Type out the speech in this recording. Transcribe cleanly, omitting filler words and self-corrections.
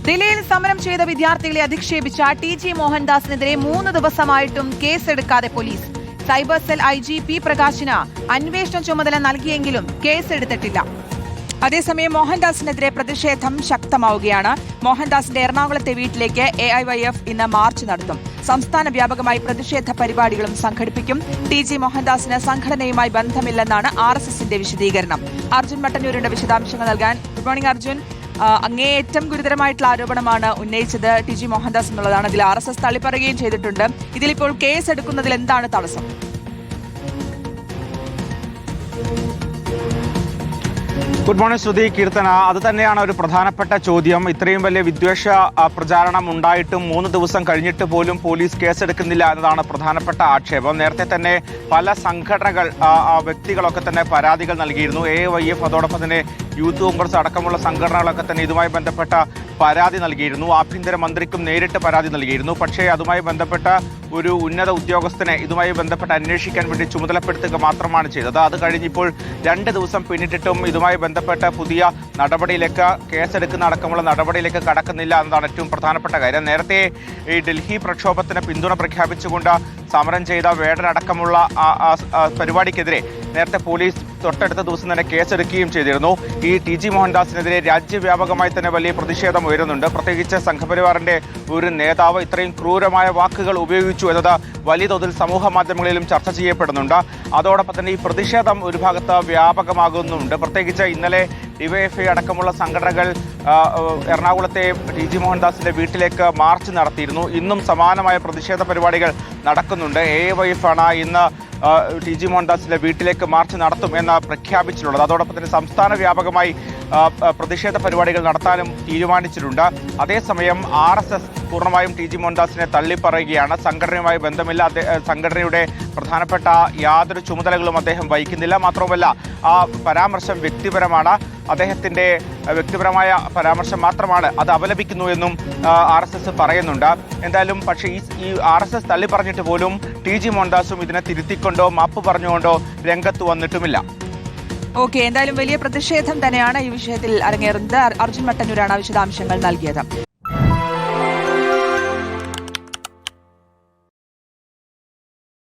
ദില്ലിയിൽ സമരം ചെയ്ത വിദ്യാർത്ഥികളെ അധിക്ഷേപിച്ച ടി.ജി. മോഹൻദാസിനെതിരെ 3 ദിവസമായിട്ടും കേസെടുക്കാതെ പോലീസ്. Cyber cell IG. പ്രകാശിന് അന്വേഷണ ചുമതല നൽകിയെങ്കിലും കേസെടുത്തിട്ടില്ല. അതേസമയം മോഹൻദാസിനെതിരെ പ്രതിഷേധം ശക്തമാവുകയാണ്. മോഹൻദാസിന്റെ എറണാകുളത്തെ വീട്ടിലേക്ക് AIYF ഇന്ന് മാർച്ച് നടത്തും. സംസ്ഥാന വ്യാപകമായി പ്രതിഷേധ പരിപാടികളും സംഘടിപ്പിക്കും. ടി.ജി. മോഹൻദാസിന് സംഘടനയുമായി ബന്ധമില്ലെന്നാണ് RSSന്റെ വിശദീകരണം. അർജുൻ മട്ടന്നൂരിന്റെ വിശദാംശങ്ങൾ നൽകാൻ. Good morning Arjun. അങ്ങേയറ്റം ഗുരുതരമായിട്ടുള്ള ആരോപണമാണ് ഉന്നയിച്ചത് ടി.ജി. മോഹൻദാസ് എന്നുള്ളതാണ്. ഇതിൽ RSS തള്ളിപ്പറയുകയും ചെയ്തിട്ടുണ്ട്. ഇതിലിപ്പോൾ കേസ് എടുക്കുന്നതിൽ എന്താണ് തടസ്സം? ഗുഡ് മോർണിംഗ് ശ്രുതി, കീർത്തന. അത് തന്നെയാണ് ഒരു പ്രധാനപ്പെട്ട ചോദ്യം. ഇത്രയും വലിയ വിദ്വേഷ പ്രചാരണം ഉണ്ടായിട്ടും 3 ദിവസം കഴിഞ്ഞിട്ട് പോലും പോലീസ് കേസെടുക്കുന്നില്ല എന്നതാണ് പ്രധാനപ്പെട്ട ആക്ഷേപം. നേരത്തെ തന്നെ പല സംഘടനകൾ, വ്യക്തികളൊക്കെ തന്നെ പരാതികൾ നൽകിയിരുന്നു. AIYF, അതോടൊപ്പം തന്നെ യൂത്ത് കോൺഗ്രസ് അടക്കമുള്ള സംഘടനകളൊക്കെ തന്നെ ഇതുമായി ബന്ധപ്പെട്ട പരാതി നൽകിയിരുന്നു. ആഭ്യന്തര മന്ത്രിക്കും നേരിട്ട് പരാതി നൽകിയിരുന്നു. പക്ഷേ അതുമായി ബന്ധപ്പെട്ട ഒരു ഉന്നത ഉദ്യോഗസ്ഥനെ ഇതുമായി ബന്ധപ്പെട്ട് അന്വേഷിക്കാൻ വേണ്ടി ചുമതലപ്പെടുത്തുക മാത്രമാണ് ചെയ്തത്. അത് കഴിഞ്ഞിപ്പോൾ 2 ദിവസം പിന്നിട്ടിട്ടും ഇതുമായി ബന്ധപ്പെട്ട പുതിയ നടപടിയിലേക്ക്, കേസെടുക്കുന്ന അടക്കമുള്ള നടപടിയിലേക്ക് കടക്കുന്നില്ല എന്നതാണ് ഏറ്റവും പ്രധാനപ്പെട്ട കാര്യം. നേരത്തെ ഈ ഡൽഹി പ്രക്ഷോഭത്തിന് പിന്തുണ പ്രഖ്യാപിച്ചുകൊണ്ട് സമരം ചെയ്ത വേടനടക്കമുള്ള പരിപാടിക്കെതിരെ നേരത്തെ പോലീസ് തൊട്ടടുത്ത ദിവസം തന്നെ കേസെടുക്കുകയും ചെയ്തിരുന്നു. ഈ ടി.ജി. മോഹൻദാസിനെതിരെ രാജ്യവ്യാപകമായി തന്നെ വലിയ പ്രതിഷേധം ഉയരുന്നുണ്ട്. പ്രത്യേകിച്ച് സംഘപരിവാറിന്റെ ഒരു നേതാവ് ഇത്രയും ക്രൂരമായ വാക്കുകൾ ഉപയോഗിച്ചു എന്നത് വലിയ തോതിൽ സമൂഹ മാധ്യമങ്ങളിലും ചർച്ച ചെയ്യപ്പെടുന്നുണ്ട്. അതോടൊപ്പം തന്നെ ഈ പ്രതിഷേധം ഒരു ഭാഗത്ത് വ്യാപകമാകുന്നുണ്ട്. പ്രത്യേകിച്ച് ഇന്നലെ DYFI അടക്കമുള്ള സംഘടനകൾ എറണാകുളത്തെ ടി.ജി. മോഹൻദാസിന്റെ വീട്ടിലേക്ക് മാർച്ച് നടത്തിയിരുന്നു. ഇന്നും സമാനമായ പ്രതിഷേധ പരിപാടികൾ നടക്കുന്നുണ്ട്. AIYF ആണ് ഇന്ന് ടി.ജി. മോഹൻദാസിന്റെ വീട്ടിലേക്ക് മാർച്ച് നടത്തും എന്ന് പ്രഖ്യാപിച്ചിട്ടുള്ളത്. അതോടൊപ്പം തന്നെ സംസ്ഥാന വ്യാപകമായി പ്രതിഷേധ പരിപാടികൾ നടത്താനും തീരുമാനിച്ചിട്ടുണ്ട്. അതേസമയം RSS പൂർണ്ണമായും ടി.ജി. മോഹൻദാസിനെ തള്ളിപ്പറയുകയാണ്. സംഘടനയുമായി ബന്ധമില്ല, സംഘടനയുടെ പ്രധാനപ്പെട്ട യാതൊരു ചുമതലകളും അദ്ദേഹം വഹിക്കുന്നില്ല. മാത്രവുമല്ല, ആ പരാമർശം വ്യക്തിപരമാണ്, അദ്ദേഹത്തിന്റെ വ്യക്തിപരമായ പരാമർശം മാത്രമാണ്, അത് അപലപിക്കുന്നു എന്നും RSS പറയുന്നുണ്ട്. എന്തായാലും പക്ഷേ ഈ RSS തള്ളി പറഞ്ഞിട്ട് പോലും ടി.ജി. മോഹൻദാസും ഇതിനെ തിരുത്തിക്കൊണ്ടോ മാപ്പ് പറഞ്ഞുകൊണ്ടോ രംഗത്ത് വന്നിട്ടുമില്ല. ഓക്കെ, എന്തായാലും വലിയ പ്രതിഷേധം തന്നെയാണ് ഈ വിഷയത്തിൽ അരങ്ങേറുന്നത്. അർജുൻ മട്ടന്നൂരാണ് വിശദാംശങ്ങൾ നൽകിയത്.